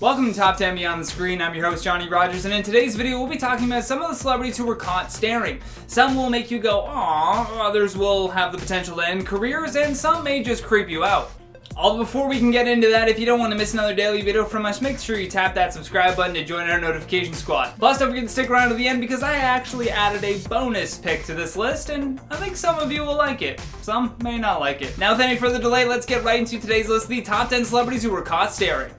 Welcome to Top 10 Beyond the Screen. I'm your host, Johnny Rogers, and in today's video, we'll be talking about some of the celebrities who were caught staring. Some will make you go, aww, others will have the potential to end careers, and some may just creep you out. Although before we can get into that, if you don't want to miss another daily video from us, make sure you tap that subscribe button to join our notification squad. Plus, don't forget to stick around to the end because I actually added a bonus pick to this list, and I think some of you will like it. Some may not like it. Now, with any further delay, let's get right into today's list, the top 10 celebrities who were caught staring.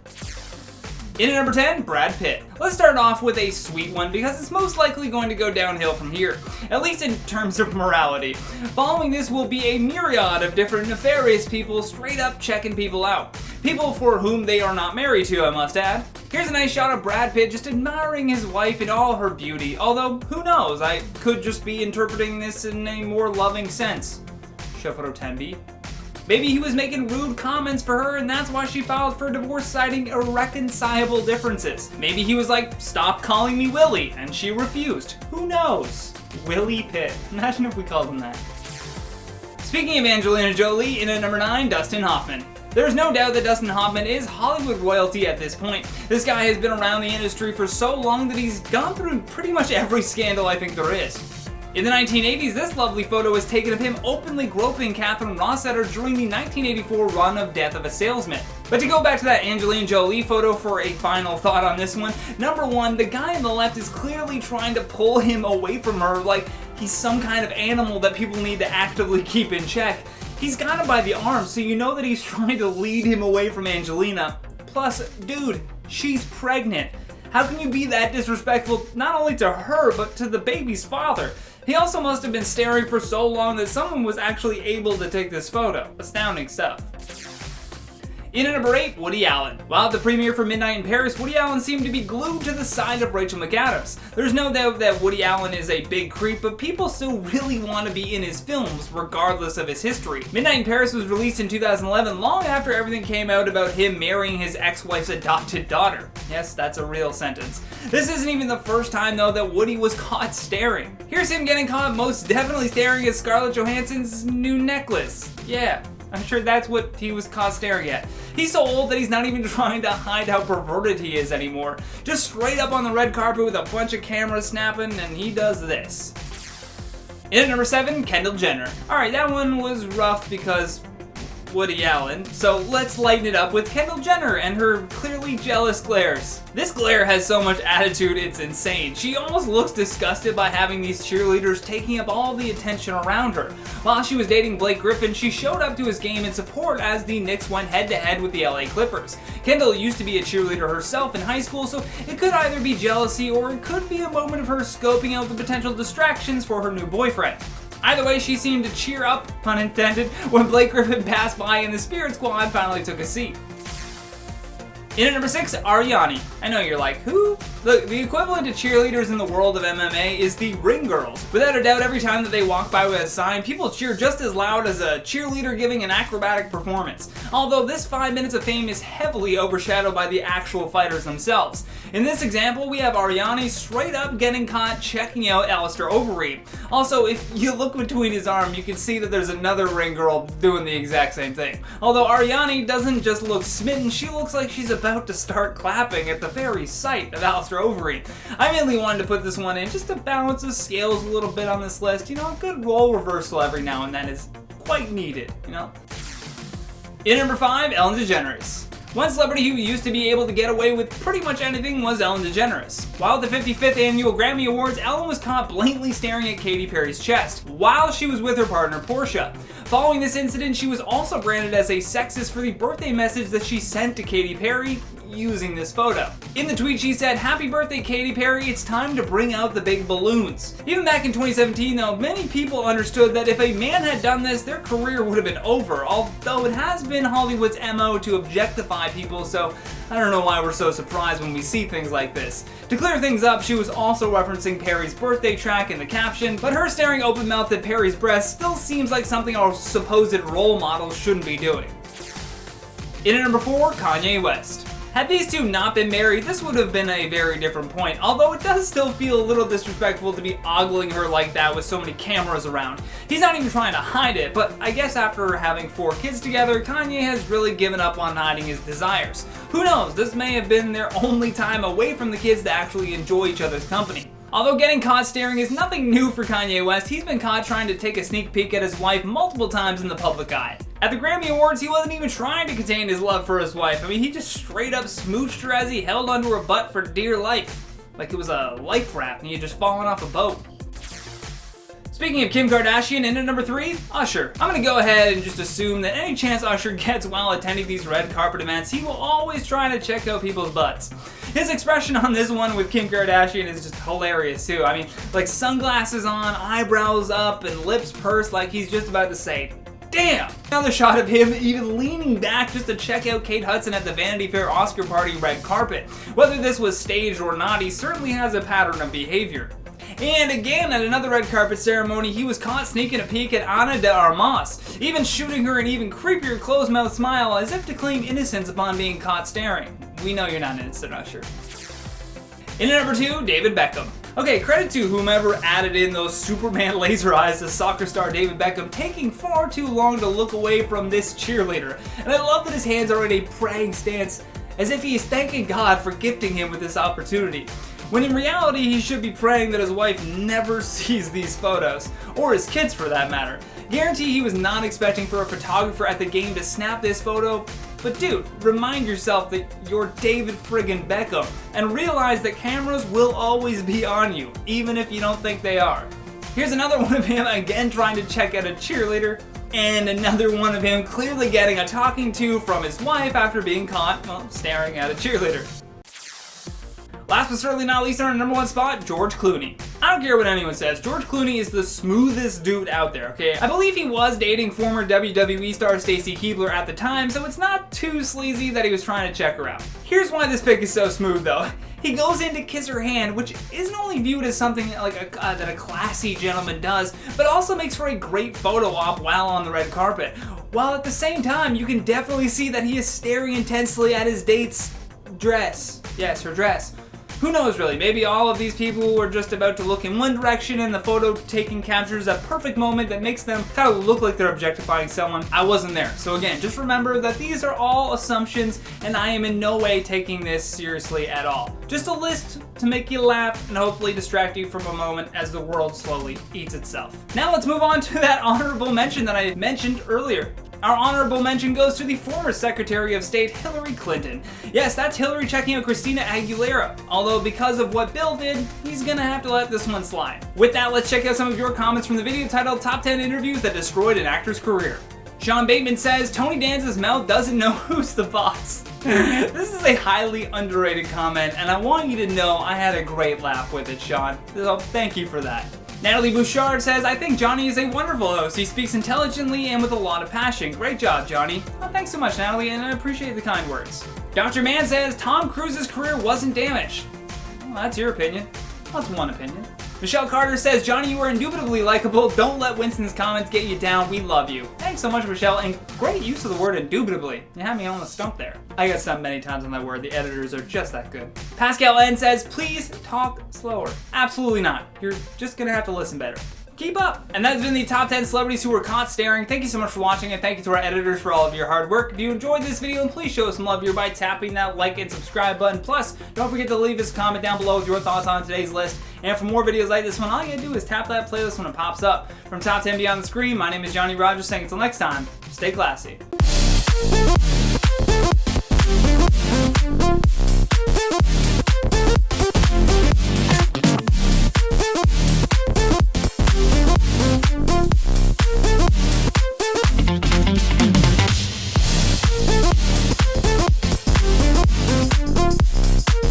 In at number 10, Brad Pitt. Let's start off with a sweet one because it's most likely going to go downhill from here, at least in terms of morality. Following this will be a myriad of different nefarious people straight up checking people out. People for whom they are not married to, I must add. Here's a nice shot of Brad Pitt just admiring his wife in all her beauty, although who knows, I could just be interpreting this in a more loving sense. Shofaro Tembi. Maybe he was making rude comments for her and that's why she filed for divorce citing irreconcilable differences. Maybe he was like, stop calling me Willie, and she refused. Who knows? Willie Pitt. Imagine if we called him that. Speaking of Angelina Jolie, in at number 9, Dustin Hoffman. There's no doubt that Dustin Hoffman is Hollywood royalty at this point. This guy has been around the industry for so long that he's gone through pretty much every scandal I think there is. In the 1980s, this lovely photo was taken of him openly groping Catherine Rossetter during the 1984 run of Death of a Salesman. But to go back to that Angelina Jolie photo for a final thought on this one, number 1, the guy on the left is clearly trying to pull him away from her like he's some kind of animal that people need to actively keep in check. He's got him by the arm, so you know that he's trying to lead him away from Angelina. Plus, dude, she's pregnant. How can you be that disrespectful not only to her, but to the baby's father? He also must have been staring for so long that someone was actually able to take this photo. Astounding stuff. In at number 8, Woody Allen. While at the premiere for Midnight in Paris, Woody Allen seemed to be glued to the side of Rachel McAdams. There's no doubt that Woody Allen is a big creep, but people still really want to be in his films, regardless of his history. Midnight in Paris was released in 2011, long after everything came out about him marrying his ex-wife's adopted daughter. Yes, that's a real sentence. This isn't even the first time, though, that Woody was caught staring. Here's him getting caught most definitely staring at Scarlett Johansson's new necklace. Yeah. I'm sure that's what he was caught staring at. He's so old that he's not even trying to hide how perverted he is anymore. Just straight up on the red carpet with a bunch of cameras snapping, and he does this. In at number 7, Kendall Jenner. Alright, that one was rough because Woody Allen, so let's lighten it up with Kendall Jenner and her clearly jealous glares. This glare has so much attitude, it's insane. She almost looks disgusted by having these cheerleaders taking up all the attention around her. While she was dating Blake Griffin, she showed up to his game in support as the Knicks went head-to-head with the LA Clippers. Kendall used to be a cheerleader herself in high school, so it could either be jealousy or it could be a moment of her scoping out the potential distractions for her new boyfriend. Either way, she seemed to cheer up, pun intended, when Blake Griffin passed by and the Spirit Squad finally took a seat. In at number 6, ARIANNY. I know you're like, who? Look, the equivalent to cheerleaders in the world of MMA is the ring girls. Without a doubt, every time that they walk by with a sign, people cheer just as loud as a cheerleader giving an acrobatic performance. Although this 5 minutes of fame is heavily overshadowed by the actual fighters themselves. In this example, we have ARIANNY straight up getting caught checking out Alistair Overeem. Also, if you look between his arm, you can see that there's another ring girl doing the exact same thing. Although ARIANNY doesn't just look smitten, she looks like she's about to start clapping at the very sight of Alistair Overeem. I mainly wanted to put this one in just to balance the scales a little bit on this list. You know, a good role reversal every now and then is quite needed, you know? In number 5, Ellen DeGeneres. One celebrity who used to be able to get away with pretty much anything was Ellen DeGeneres. While at the 55th Annual Grammy Awards, Ellen was caught blatantly staring at Katy Perry's chest while she was with her partner Portia. Following this incident, she was also branded as a sexist for the birthday message that she sent to Katy Perry using this photo. In the tweet, she said, "Happy birthday, Katy Perry, it's time to bring out the big balloons." Even back in 2017, though, many people understood that if a man had done this, their career would have been over, although it has been Hollywood's MO to objectify people, so I don't know why we're so surprised when we see things like this. To clear things up, she was also referencing Perry's birthday track in the caption, but her staring open-mouthed at Perry's breast still seems like something our supposed role models shouldn't be doing. In at number 4, Kanye West. Had these two not been married, this would have been a very different point, although it does still feel a little disrespectful to be ogling her like that with so many cameras around. He's not even trying to hide it, but I guess after having 4 kids together, Kanye has really given up on hiding his desires. Who knows, this may have been their only time away from the kids to actually enjoy each other's company. Although getting caught staring is nothing new for Kanye West, he's been caught trying to take a sneak peek at his wife multiple times in the public eye. At the Grammy Awards, he wasn't even trying to contain his love for his wife. I mean, he just straight up smooched her as he held onto her butt for dear life. Like it was a life raft and he had just fallen off a boat. Speaking of Kim Kardashian, in at number 3, Usher. I'm gonna go ahead and just assume that any chance Usher gets while attending these red carpet events, he will always try to check out people's butts. His expression on this one with Kim Kardashian is just hilarious too. I mean, like sunglasses on, eyebrows up, and lips pursed like he's just about to say, damn! Another shot of him even leaning back just to check out Kate Hudson at the Vanity Fair Oscar party red carpet. Whether this was staged or not, he certainly has a pattern of behavior. And again, at another red carpet ceremony, he was caught sneaking a peek at Ana de Armas, even shooting her an even creepier closed-mouth smile as if to claim innocence upon being caught staring. We know you're not innocent, Usher. In at number 2, David Beckham. Okay, credit to whomever added in those Superman laser eyes to soccer star David Beckham taking far too long to look away from this cheerleader. And I love that his hands are in a praying stance, as if he is thanking God for gifting him with this opportunity. When in reality, he should be praying that his wife never sees these photos, or his kids for that matter. Guarantee he was not expecting for a photographer at the game to snap this photo, but dude, remind yourself that you're David friggin' Beckham, and realize that cameras will always be on you, even if you don't think they are. Here's another one of him again trying to check out a cheerleader, and another one of him clearly getting a talking to from his wife after being caught, well, staring at a cheerleader. Last but certainly not least, on our number 1 spot, George Clooney. I don't care what anyone says, George Clooney is the smoothest dude out there, okay? I believe he was dating former WWE star Stacy Keibler at the time, so it's not too sleazy that he was trying to check her out. Here's why this pic is so smooth though. He goes in to kiss her hand, which isn't only viewed as something like that a classy gentleman does, but also makes for a great photo op while on the red carpet. While at the same time, you can definitely see that he is staring intensely at his date's dress. Yes, her dress. Who knows really, maybe all of these people were just about to look in one direction and the photo taking captures a perfect moment that makes them kind of look like they're objectifying someone. I wasn't there. So again, just remember that these are all assumptions and I am in no way taking this seriously at all. Just a list to make you laugh and hopefully distract you from a moment as the world slowly eats itself. Now let's move on to that honorable mention that I mentioned earlier. Our honorable mention goes to the former Secretary of State, Hillary Clinton. Yes, that's Hillary checking out Christina Aguilera. Although because of what Bill did, he's gonna have to let this one slide. With that, let's check out some of your comments from the video titled Top 10 Interviews That Destroyed an Actor's Career. Sean Bateman says, Tony Danza's mouth doesn't know who's the boss. This is a highly underrated comment, and I want you to know I had a great laugh with it, Sean. So thank you for that. Natalie Bouchard says, I think Johnny is a wonderful host. He speaks intelligently and with a lot of passion. Great job, Johnny. Well, thanks so much, Natalie, and I appreciate the kind words. Dr. Mann says, Tom Cruise's career wasn't damaged. Well, that's your opinion. That's one opinion. Michelle Carter says, Johnny, you are indubitably likable. Don't let Winston's comments get you down. We love you. Thanks so much, Michelle, and great use of the word indubitably. You had me on the stump there. I got stumped many times on that word. The editors are just that good. Pascal N says, please talk slower. Absolutely not. You're just gonna have to listen better. Keep up! And that's been the top 10 celebrities who were caught staring. Thank you so much for watching, and thank you to our editors for all of your hard work. If you enjoyed this video, please show us some love here by tapping that like and subscribe button. Plus, don't forget to leave us a comment down below with your thoughts on today's list. And for more videos like this one, all you gotta do is tap that playlist when it pops up. From Top 10 Beyond the Screen, my name is Johnny Rogers saying until next time, stay classy.